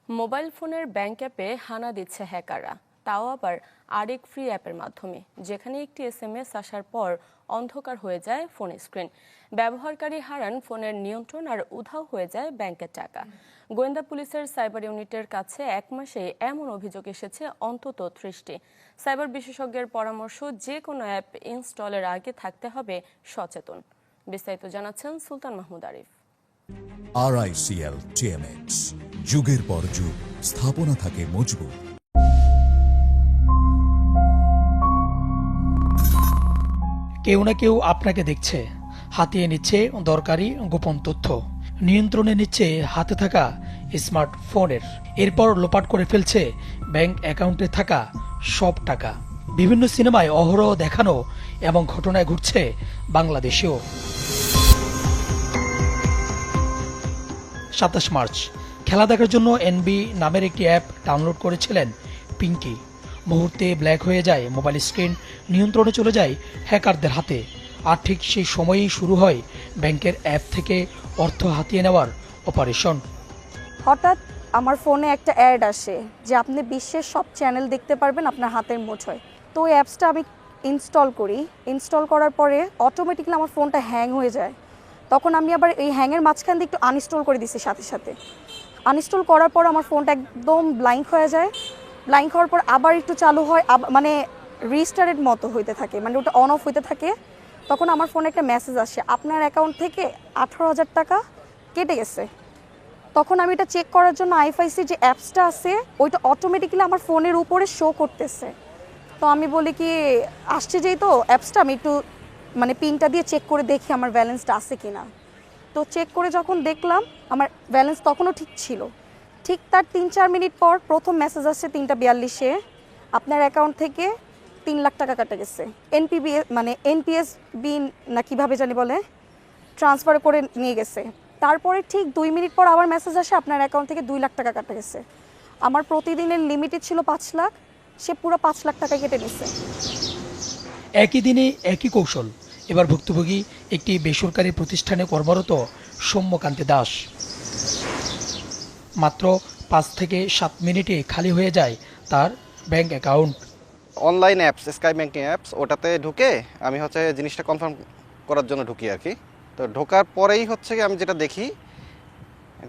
Mobile ফোনের bank অ্যাপে হানা দিচ্ছে হ্যাকাররা, তাও আবার আরেক ফ্রি অ্যাপের মাধ্যমে, যেখানে একটি এসএমএস আসার পর অন্ধকার হয়ে যায় ফোন স্ক্রিন। ব্যবহারকারী হারান ফোনের নিয়ন্ত্রণ আর উধাও হয়ে যায় ব্যাংকের টাকা। গোয়েন্দা পুলিশের সাইবার ইউনিটের কাছে এক মাসে এমন অভিযোগ এসেছে অন্তত 30টি। সাইবার বিশেষজ্ঞের পরামর্শ, যে কোনো অ্যাপ ইনস্টলের আগে থাকতে হবে সচেতন। বিস্তারিত জানাচ্ছেন সুলতান মাহমুদ আরিফ। RICL TMX, যুগের পর যুগ স্থাপনা থাকে মজবুত। কেউ না কেউ আপনাকে দেখছে, হাতিয়ে নিচ্ছে দরকারি গোপন তথ্য, নিয়ন্ত্রণে নিচ্ছে হাতে থাকা স্মার্টফোনের, এরপর লোপাট করে ফেলছে ব্যাংক অ্যাকাউন্টে থাকা সব টাকা। বিভিন্ন সিনেমায় অহরহ দেখানো এবং ঘটনায় ঘটছে বাংলাদেশেও। 27 মার্চ খেলা দেখার জন্য এনবি নামের একটি অ্যাপ ডাউনলোড করেছিলেন পিঙ্কি। মুহূর্তে ব্ল্যাক হয়ে যায় মোবাইল স্ক্রিন, নিয়ন্ত্রণে চলে যায় হ্যাকারদের হাতে। আর ঠিক সেই সময়েই শুরু হয় ব্যাংকের অ্যাপ থেকে অর্থ হাতিয়ে নেওয়ার অপারেশন। হঠাৎ আমার ফোনে একটা অ্যাড আসে যে আপনি বিশ্বের সব চ্যানেল দেখতে পারবেন আপনার হাতের মুঠোয়। তো ওই অ্যাপসটা আমি ইনস্টল করি। ইনস্টল করার পরে অটোমেটিক্যালি আমার ফোনটা হ্যাং হয়ে যায়। তখন আমি আবার এই হ্যাংয়ের মাঝখান দিয়ে একটু আনইনস্টল করে দিছি সাথে সাথে। আনইনস্টল করার পর আমার ফোনটা একদম ব্ল্যাঙ্ক হয়ে যায়। ব্ল্যাঙ্ক হওয়ার পর আবার একটু চালু হয়, মানে রিস্টার্টেড মতো হইতে থাকে, মানে ওটা অন অফ হইতে থাকে। তখন আমার ফোনে একটা মেসেজ আসে, আপনার অ্যাকাউন্ট থেকে 18,000 টাকা কেটে গেছে। তখন আমি এটা চেক করার জন্য আইএফআইসি যে অ্যাপসটা আছে ওইটা অটোমেটিক্যালি আমার ফোনের উপরে শো করতেছে। তো আমি বলি কি আসছে যেই তো অ্যাপসটা, আমি একটু মানে পিনটা দিয়ে চেক করে দেখি আমার ব্যালেন্সটা আছে কি না। তো চেক করে যখন দেখলাম আমার ব্যালেন্স তখনও ঠিক ছিল। ঠিক তার 3-4 মিনিট পর প্রথম মেসেজ আসছে 3:42-এ, আপনার অ্যাকাউন্ট থেকে 3 লাখ টাকা কাটা গেছে। এনপিএস বিন না কীভাবে জানি বলে, ট্রান্সফার করে নিয়ে গেছে। তারপরে ঠিক 2 মিনিট পর আবার মেসেজ আসে, আপনার অ্যাকাউন্ট থেকে 2 লাখ টাকা কাটা গেছে। আমার প্রতিদিনের লিমিটেড ছিল 5 লাখ, সে পুরো 5 লাখ টাকা কেটে নিচ্ছে। একই দিনে একই কৌশল। এবার ভুক্তভোগী একটি বেসরকারি প্রতিষ্ঠানে কর্মরত সৌম্যকান্তি দাস। মাত্র 5 থেকে 7 মিনিটে খালি হয়ে যায় তার bank account. Online apps, sky banking apps, ওটাতে ঢুকে আমি জিনিসটা কনফার্ম করার জন্য ঢুকি আর কি। তো ঢোকার পরেই আমি যেটা দেখি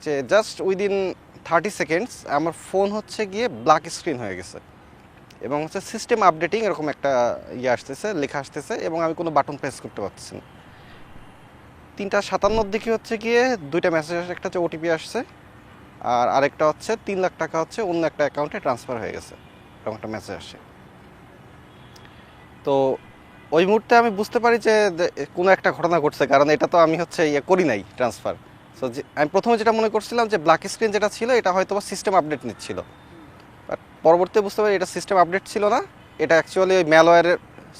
যে জাস্ট উইদিন 30 সেকেন্ডস আমার ফোন গিয়ে ব্ল্যাক স্ক্রিন হয়ে গেছে এবং সিস্টেম আপডেটিং এরকম একটা আসতেছে, লেখা আসতেছে এবং আমি কোনো বাটন প্রেস করতে পারছি না। 3:57 দিকে গিয়ে 2টা মেসেজ আসছে, একটা ওটিপি আসছে আর আরেকটা 3 লাখ টাকা অন্য একটা অ্যাকাউন্টে ট্রান্সফার হয়ে গেছে, এরকম একটা মেসেজ আসছে। তো ওই মুহূর্তে আমি বুঝতে পারি যে কোনো একটা ঘটনা ঘটছে, কারণ এটা তো আমি করি নাই ট্রান্সফার। সো আমি প্রথমে যেটা মনে করছিলাম যে ব্ল্যাক স্ক্রিন যেটা ছিল এটা হয়তো সিস্টেম আপডেট নিচ্ছিল, বাট পরবর্তীতে বুঝতে পারি এটা সিস্টেম আপডেট ছিল না, এটা অ্যাকচুয়ালি ওই ম্যালওয়্যারের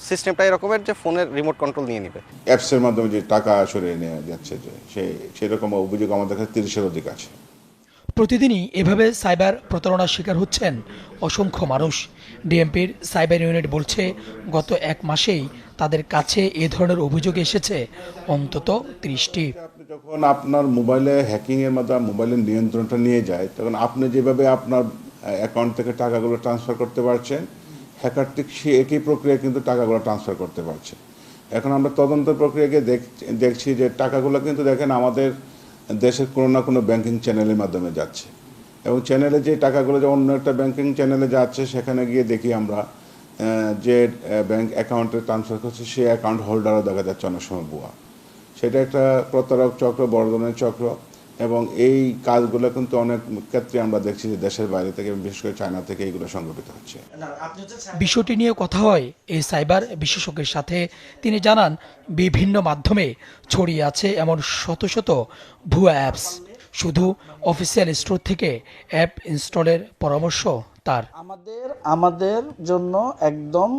সিস্টেমটা এরকমের যে ফোনের রিমোট কন্ট্রোল নিয়ে নেবে। অ্যাপসের মাধ্যমে যে টাকা সরিয়ে নেওয়া যাচ্ছে, যে সেরকম অভিযোগ আমাদের কাছে 30-এর অধিক আছে। প্রতিদিনই এভাবে সাইবার প্রতারণার শিকার হচ্ছেন অসংখ্য মানুষ। ডিএমপির সাইবার ইউনিট বলছে, গত 1 মাসেই তাদের কাছে এ ধরনের অভিযোগ এসেছে অন্তত 30টি। আপনি যখন আপনার মোবাইলে হ্যাকিংয়ের মাধ্যমে মোবাইলের নিয়ন্ত্রণটা নিয়ে যায়, তখন আপনি যেভাবে আপনার অ্যাকাউন্ট থেকে টাকাগুলো ট্রান্সফার করতে পারছেন, হ্যাকার ঠিক সে একই প্রক্রিয়া কিন্তু টাকাগুলো ট্রান্সফার করতে পারছে। এখন আমরা তদন্ত প্রক্রিয়াকে দেখছি যে টাকাগুলো কিন্তু দেখেন আমাদের দেশের কোনো না কোনো ব্যাংকিং চ্যানেলের মাধ্যমে যাচ্ছে এবং চ্যানেলে যে টাকাগুলো যে অন্য একটা ব্যাংকিং চ্যানেলে যাচ্ছে, সেখানে গিয়ে দেখি আমরা যে ব্যাংক অ্যাকাউন্টে ট্রান্সফার করছে সেই অ্যাকাউন্ট হোল্ডারও দেখা যাচ্ছে অনেক সময় ভুয়া। সেটা একটা প্রতারক চক্র, বড় ধরনের চক্র, এবং এই কাজগুলো কিন্তু অনেক ক্ষেত্রে আমরা দেখছি যে দেশের বাইরে থেকে, বিশেষ করে চায়না থেকে এইগুলো সংগঠিত হচ্ছে। বিষয়টি নিয়ে কথা হয় এই সাইবার বিশেষজ্ঞের সাথে। তিনি জানান, বিভিন্ন মাধ্যমে ছড়িয়ে আছে এমন শত শত ভুয়া অ্যাপস। শুধু অফিসিয়াল স্টোর থেকে অ্যাপ ইনস্টলের পরামর্শ তার। আমাদের জন্য একদম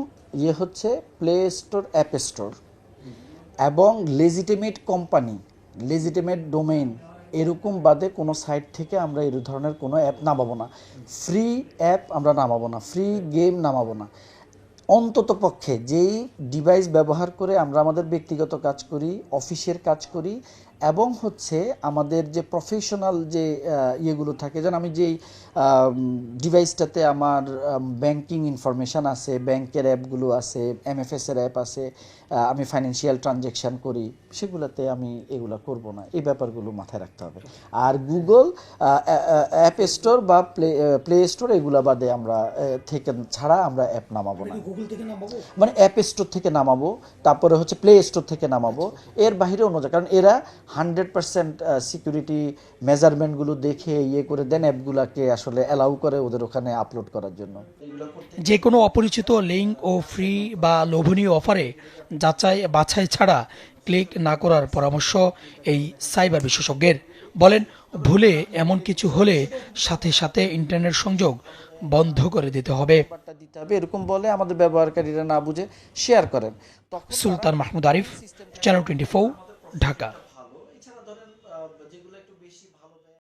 প্লে স্টোর, অ্যাপ স্টোর এবং লেজিটিমেট কোম্পানি, লেজিটিমেট ডোমেইন এরকম বাদে কোনো সাইট থেকে আমরা এই ধরনের কোনো অ্যাপ নামাবো না। ফ্রি অ্যাপ আমরা নামাবো না, ফ্রি গেম নামাবো না। অন্তত পক্ষে যেই ডিভাইস ব্যবহার করে আমরা আমাদের ব্যক্তিগত কাজ করি, অফিসের কাজ করি এবং হচ্ছে আমাদের যে প্রফেশনাল যে ইয়েগুলো থাকে, যেন আমি যেই ডিভাইসটাতে আমার ব্যাংকিং ইনফরমেশান আছে, ব্যাংকের অ্যাপগুলো আছে, এমএফএসের অ্যাপ আছে, আমি ফাইন্যান্সিয়াল ট্রানজ্যাকশান করি, সেগুলোতে আমি এগুলো করব না। এই ব্যাপারগুলো মাথায় রাখতে হবে। আর গুগল অ্যাপ স্টোর বা প্লে স্টোর এগুলো বাদে আমরা থেকে ছাড়া আমরা অ্যাপ নামাবো না। মানে অ্যাপ স্টোর থেকে নামাবো, তারপরে হচ্ছে প্লে স্টোর থেকে নামাবো, এর বাইরে অন্য জায়গা, কারণ এরা 100% সিকিউরিটি মেজারমেন্টগুলো দেখে ইয়ে করে দেন অ্যাপগুলোকে আসলে অ্যালাউ করে ওদের ওখানে আপলোড করার জন্য। যে কোনো অপরিচিত লিঙ্ক ও ফ্রি বা লোভনীয় অফারে যাচাই বাছাই ছাড়া ক্লিক না করার পরামর্শ এই সাইবার বিশেষজ্ঞের। বলেন, ভুলে এমন কিছু হলে সাথে সাথে ইন্টারনেট সংযোগ বন্ধ করে দিতে হবে। এরকম বলে আমাদের ব্যবহারকারীরা না বুঝে শেয়ার করেন। সুলতান মাহমুদ আরিফ, চ্যানেল 24, ঢাকা।